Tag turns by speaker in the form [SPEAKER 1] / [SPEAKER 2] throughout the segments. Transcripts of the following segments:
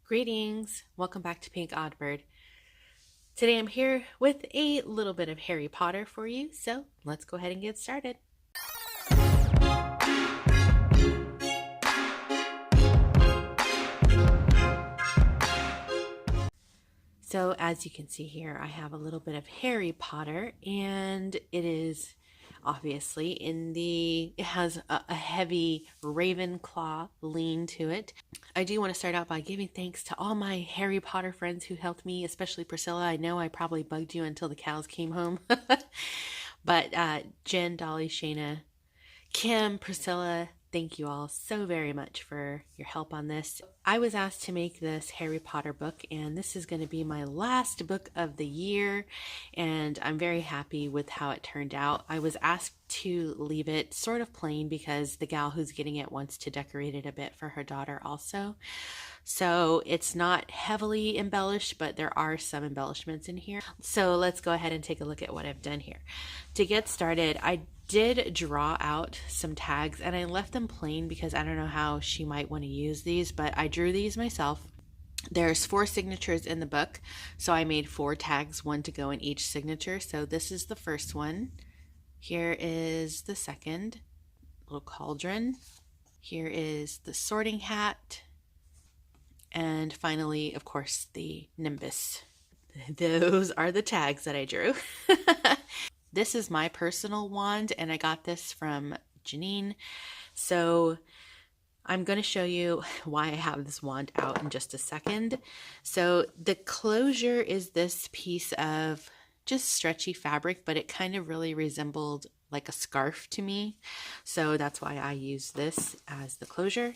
[SPEAKER 1] Greetings! Welcome back to Pink Oddbird. Today I'm here with a little bit of Harry Potter for you, so let's go ahead and get started. So as you can see here, I have a little bit of Harry Potter, and it is obviously it has a heavy Ravenclaw lean to it. I do want to start out by giving thanks to all my Harry Potter friends who helped me, especially Priscilla. I know I probably bugged you until the cows came home. But Jen, Dolly, Shaina, Kim, Priscilla, thank you all so very much for your help on this. I was asked to make this Harry Potter book, and this is going to be my last book of the year, and I'm very happy with how it turned out. I was asked to leave it sort of plain because the gal who's getting it wants to decorate it a bit for her daughter also. So it's not heavily embellished, but there are some embellishments in here. So let's go ahead and take a look at what I've done here. To get started, I did draw out some tags, and I left them plain because I don't know how she might want to use these, but I drew these myself. There's 4 signatures in the book, so I made 4 tags, 1 to go in each signature. So this is the first one. Here is the second, little cauldron. Here is the sorting hat. And finally, of course, the nimbus. Those are the tags that I drew. This is my personal wand, and I got this from Jeneen. So I'm going to show you why I have this wand out in just a second. So the closure is this piece of just stretchy fabric, but it kind of really resembled like a scarf to me. So that's why I use this as the closure.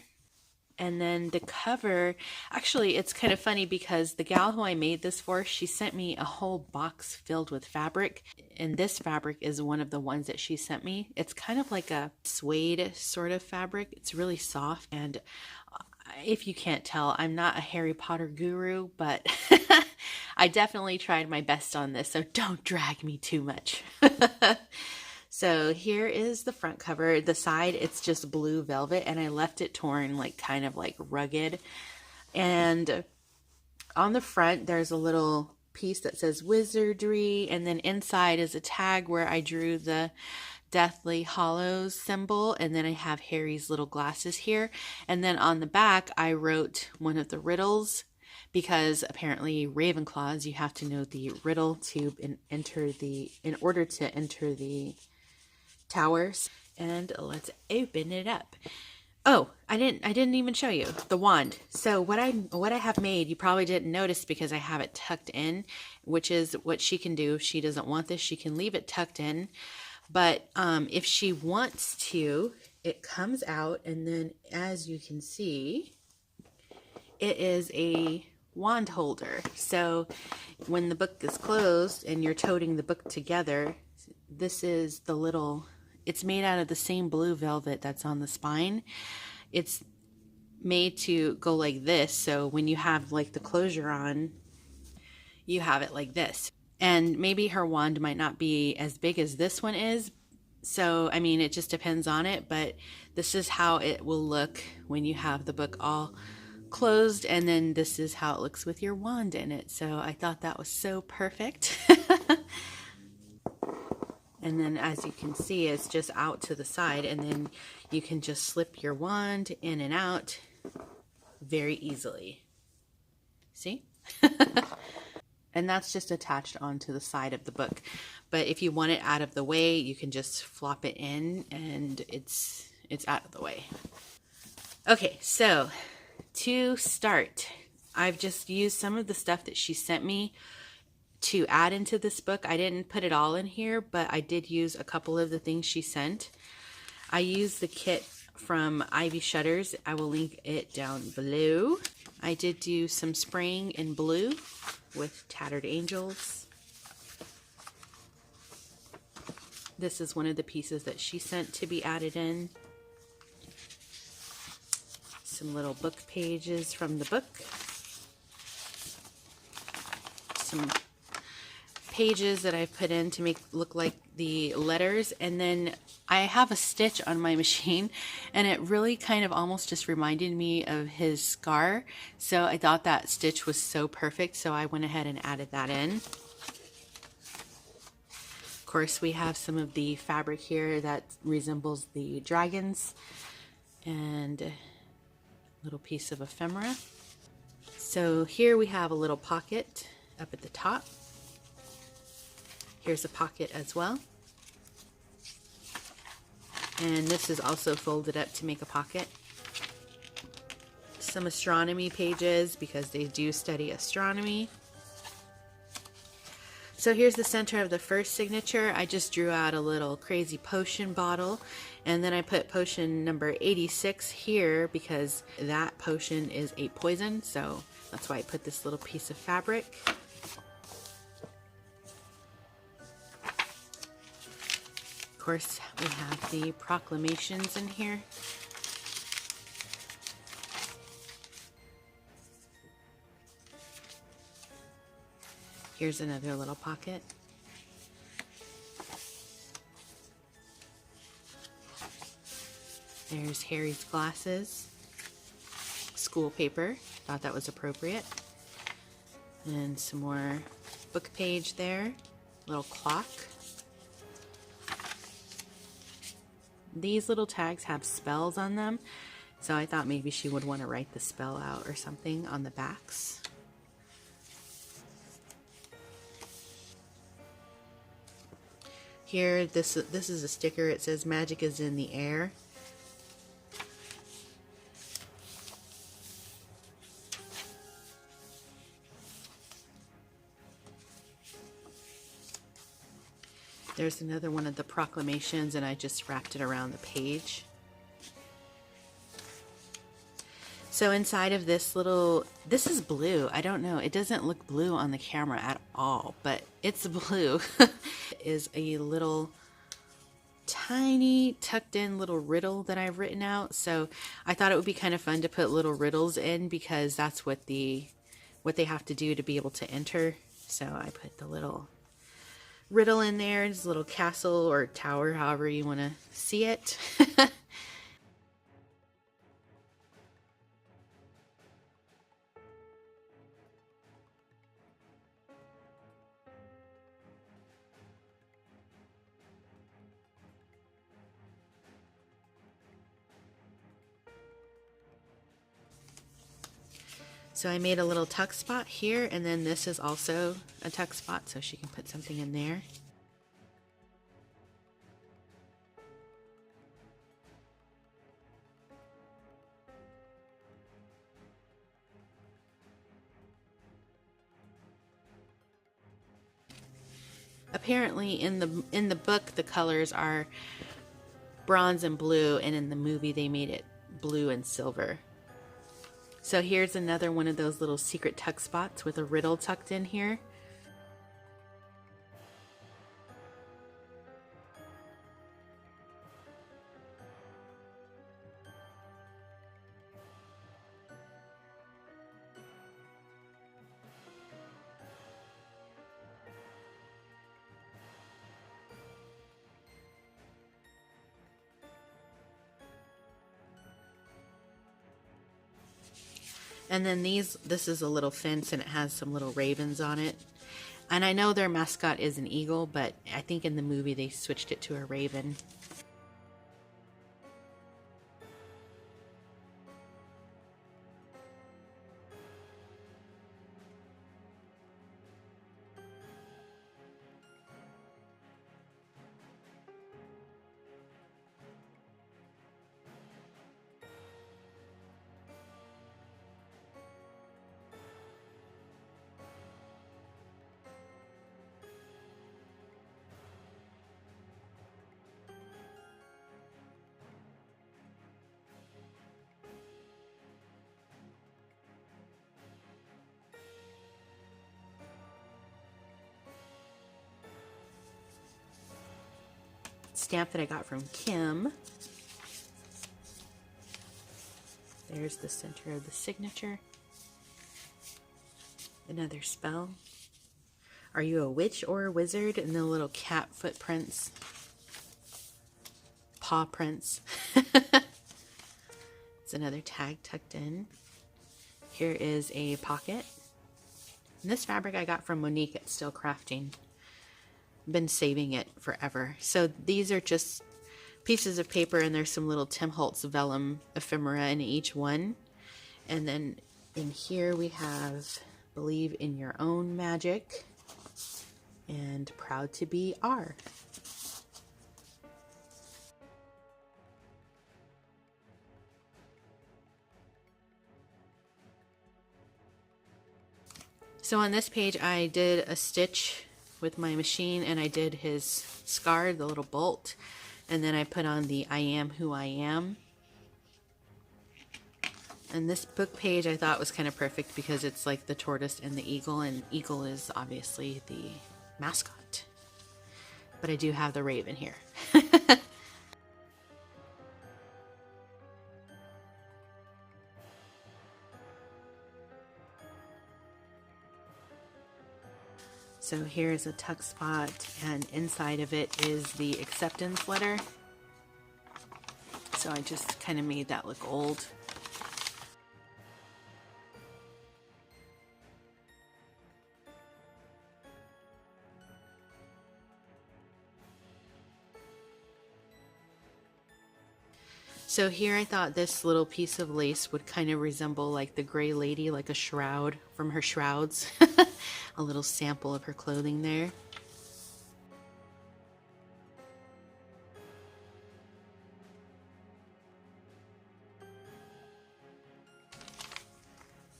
[SPEAKER 1] And then the cover, actually it's kind of funny because the gal who I made this for, she sent me a whole box filled with fabric. And this fabric is one of the ones that she sent me. It's kind of like a suede sort of fabric. It's really soft. And if you can't tell, I'm not a Harry Potter guru, but I definitely tried my best on this. So don't drag me too much. So here is the front cover. The side, it's just blue velvet, and I left it torn, like kind of like rugged. And on the front, there's a little piece that says Wizardry, and then inside is a tag where I drew the Deathly Hallows symbol, and then I have Harry's little glasses here. And then on the back, I wrote one of the riddles, because apparently Ravenclaws, you have to know the riddle to in order to enter the towers. And let's open it up. Oh, I didn't even show you the wand. So what I have made, you probably didn't notice because I have it tucked in, which is what she can do. If she doesn't want this, she can leave it tucked in. But if she wants to, it comes out, and then as you can see, it is a wand holder. So when the book is closed and you're toting the book together, this is the little, it's made out of the same blue velvet that's on the spine. It's made to go like this, so when you have like the closure on, you have it like this. And maybe her wand might not be as big as this one is, so I mean it just depends on it, but this is how it will look when you have the book all closed, and then this is how it looks with your wand in it. So I thought that was so perfect. And then as you can see, it's just out to the side, and then you can just slip your wand in and out very easily. See? And that's just attached onto the side of the book. But if you want it out of the way, you can just flop it in, and it's out of the way. Okay, so to start, I've just used some of the stuff that she sent me to add into this book. I didn't put it all in here, but I did use a couple of the things she sent. I used the kit from Ivy Shutters. I will link it down below. I did do some spraying in blue with Tattered Angels. This is one of the pieces that she sent to be added in. Some little book pages from the book. Some pages that I've put in to make look like the letters, and then I have a stitch on my machine and it really kind of almost just reminded me of his scar, so I thought that stitch was so perfect, so I went ahead and added that in. Of course, we have some of the fabric here that resembles the dragons and a little piece of ephemera. So here we have a little pocket up at the top. Here's a pocket as well. And this is also folded up to make a pocket. Some astronomy pages because they do study astronomy. So here's the center of the first signature. I just drew out a little crazy potion bottle, and then I put potion number 86 here because that potion is a poison, so that's why I put this little piece of fabric. Of course, we have the proclamations in here. Here's another little pocket. There's Harry's glasses. School paper. Thought that was appropriate. And some more book page there. Little clock. These little tags have spells on them, so I thought maybe she would want to write the spell out or something on the backs. Here, this is a sticker. It says magic is in the air. There's another one of the proclamations, and I just wrapped it around the page. So inside of this little, this is blue. I don't know, it doesn't look blue on the camera at all, but it's blue. Is a little tiny tucked in little riddle that I've written out. So I thought it would be kind of fun to put little riddles in because that's what they have to do to be able to enter. So I put the little riddle in there. It's a little castle or tower, however you want to see it. So I made a little tuck spot here, and then this is also a tuck spot, so she can put something in there. Apparently in the book the colors are bronze and blue, and in the movie they made it blue and silver. So here's another one of those little secret tuck spots with a riddle tucked in here. And then this is a little fence, and it has some little ravens on it. And I know their mascot is an eagle, but I think in the movie they switched it to a raven. Stamp that I got from Kim. There's the center of the signature. Another spell. Are you a witch or a wizard? And the little cat footprints. Paw prints. It's another tag tucked in. Here is a pocket. And this fabric I got from Monique at Still Crafting. Been saving it forever. So these are just pieces of paper, and there's some little Tim Holtz vellum ephemera in each one. And then in here we have Believe in Your Own Magic and Proud to Be R. So on this page I did a stitch with my machine, and I did his scar, the little bolt, and then I put on the I Am Who I Am. And this book page I thought was kind of perfect because it's like the tortoise and the eagle, and eagle is obviously the mascot. But I do have the raven here. So here's a tuck spot, and inside of it is the acceptance letter. So I just kind of made that look old. So here I thought this little piece of lace would kind of resemble like the Gray Lady, like a shroud from her Shrouds. A little sample of her clothing there.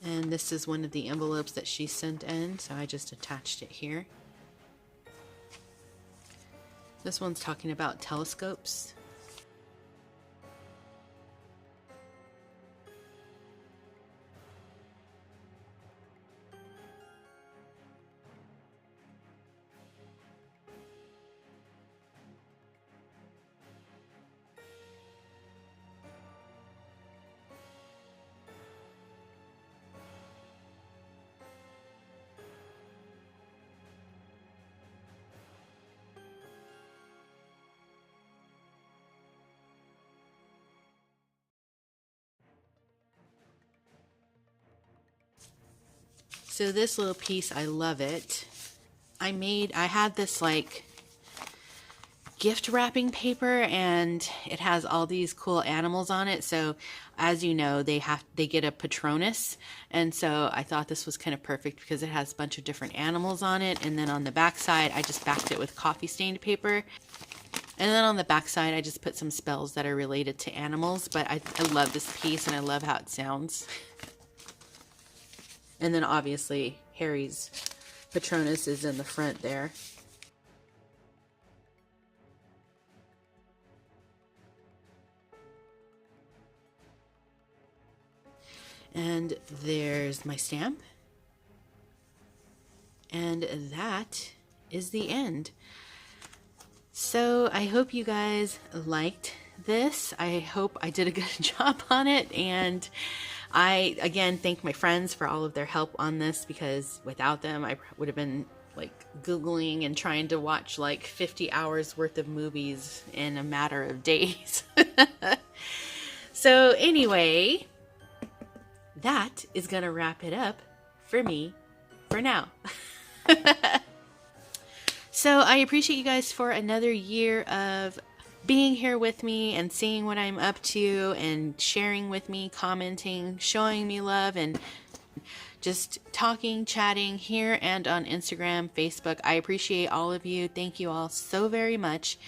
[SPEAKER 1] And this is one of the envelopes that she sent in, so I just attached it here. This one's talking about telescopes. So this little piece, I love it. I had this like gift wrapping paper, and it has all these cool animals on it. So as you know, they get a Patronus, and so I thought this was kind of perfect because it has a bunch of different animals on it. And then on the back side, I just backed it with coffee stained paper. And then on the back side, I just put some spells that are related to animals. But I love this piece, and I love how it sounds. And then obviously Harry's Patronus is in the front there. And there's my stamp. And that is the end. So I hope you guys liked this. I hope I did a good job on it. And I, again, thank my friends for all of their help on this, because without them, I would have been like Googling and trying to watch like 50 hours worth of movies in a matter of days. So anyway, that is going to wrap it up for me for now. So I appreciate you guys for another year of being here with me and seeing what I'm up to and sharing with me, commenting, showing me love, and just talking, chatting here and on Instagram, Facebook. I appreciate all of you. Thank you all so very much.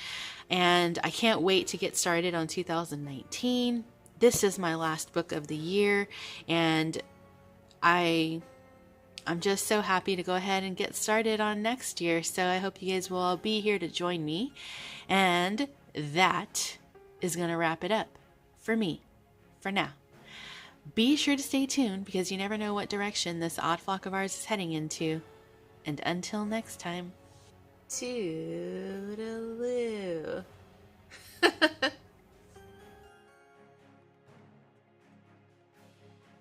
[SPEAKER 1] And I can't wait to get started on 2019. This is my last book of the year, and I'm just so happy to go ahead and get started on next year. So I hope you guys will all be here to join me. And that is going to wrap it up for me for now. Be sure to stay tuned, because you never know what direction this odd flock of ours is heading into. And until next time, toodaloo.